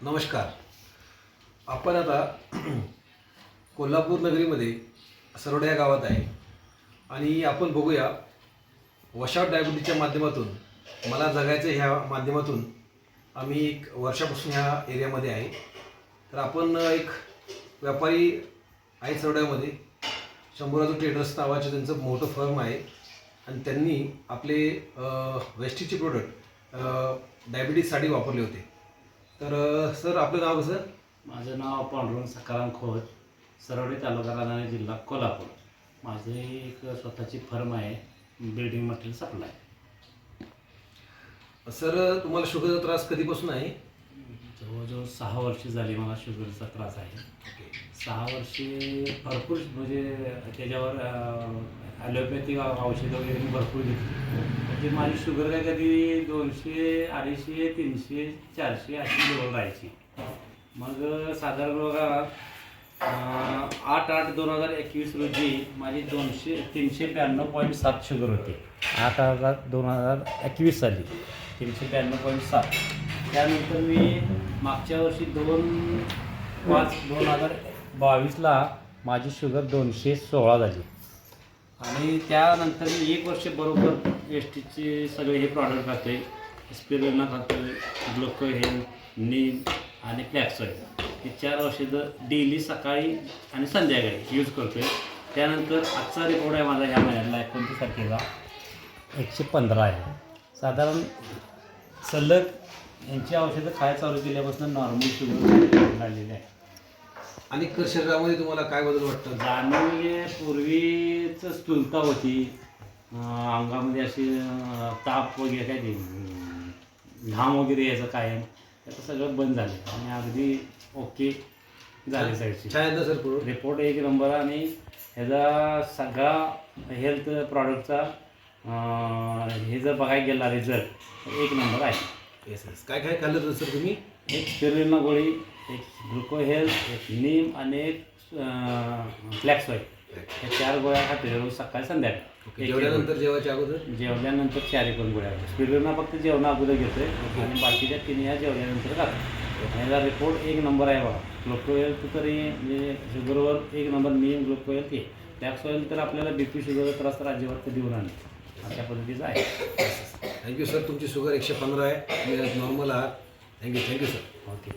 नमस्कार. आपण आता कोल्हापूर नगरीमध्ये सरोडा या गावात आहे आणि आपण बघूया वॉशआउट डायबिटीजच्या माध्यमातून मला जगायचं ह्या माध्यमातून आम्ही एक वर्षापासून ह्या एरियामध्ये आहे. तर आपण एक व्यापारी आहे सरोड्यामध्ये, शंभूराज ट्रेडर्स नावाचे त्यांचं मोठं फर्म आहे आणि त्यांनी आपले वेस्टीजचे प्रोडक्ट डायबिटीजसाठी वापरले होते. तर सर आपलं नाव कसं? माझं नाव पांडुरंग सकाराम खोत, सरोडे तालुका राधानगरी जिल्हा कोल्हापूर. माझे एक स्वतःची फर्म आहे, बिल्डिंग मटेरियल सप्लाय. सर तुम्हाला शुगरचा त्रास कधीपासून आहे? जवळजवळ 6 वर्ष झाली मला शुगरचा त्रास आहे. 6 वर्षे भरपूर म्हणजे त्याच्यावर ॲलोपॅथिक औषधं वगैरे मी भरपूर घेतली. म्हणजे माझी शुगर काय कधी 200, 250, 300, 400 अशी लेवल राहायची. मग साधारण बघा 8/8/2021 रोजी माझी 392.7 शुगर होती. 8/8/2021 साली 392.7. त्यानंतर मी मागच्या वर्षी 2/5/2022ला माझी शुगर 216 झाली आणि त्यानंतर मी 1 वर्ष बरोबर वेस्टीजचे सगळे हे प्रॉडक्ट खातोय. स्पिरुलिना खातोय, ग्लुकोहेल, नीम आणि फ्लॅक्स ऑइल. हे 4 औषधं डेली सकाळी आणि संध्याकाळी यूज करतोय. त्यानंतर आजचा रिपोर्ट आहे माझा ह्या महिन्यातला 29 तारखेला 115 आहे. साधारण सलग यांची औषधं खायला चालू केल्यापासून नॉर्मल शुगर झालेली आहे. आणि शरीरामध्ये तुम्हाला काय बदल वाटतं? जाणवले पूर्वीच स्थूलता होती, अंगामध्ये अशी ताप वगैरे काय ते घाम वगैरे यायचं कायम, त्याचं सगळं बंद झालं आणि अगदी ओके झाले साईडची. सर रिपोर्ट 1 नंबर आणि ह्याचा सगळा हेल्थ प्रॉडक्टचा हे जर बघायला गेला रिझल्ट 1 नंबर आहे. Yes yes. काय काय खाल्लं तर सर तुम्ही? एक स्पिरुलिना गोळी, एक ग्लुकोहेल, एक नीम आणि एक फ्लॅक्स ऑइल. या 4 गोळ्या खाते रोज सकाळी संध्याकाळी. जेवल्यानंतर जेवायच्या अगोदर? जेवल्यानंतर 4 गोळ्या खातो. स्पिरुलिना फक्त जेवणा अगोदर घेतोय आणि बाकीच्या 3 ह्या जेवल्यानंतर खातो. याचा रिपोर्ट 1 नंबर आहे बघा. ग्लुकोहेल तरी म्हणजे शुगरवर 1 नंबर, नीम, ग्लुकोहेल ते. फ्लॅक्स ऑइल तर आपल्याला BP शुगरचा त्रास तर अजिबात कधी होणार नाही, अशा पद्धतीचं आहे. Thank you sir. तुमची शुगर 115 आहे, नॉर्मल आहात. Thank you sir. ओके.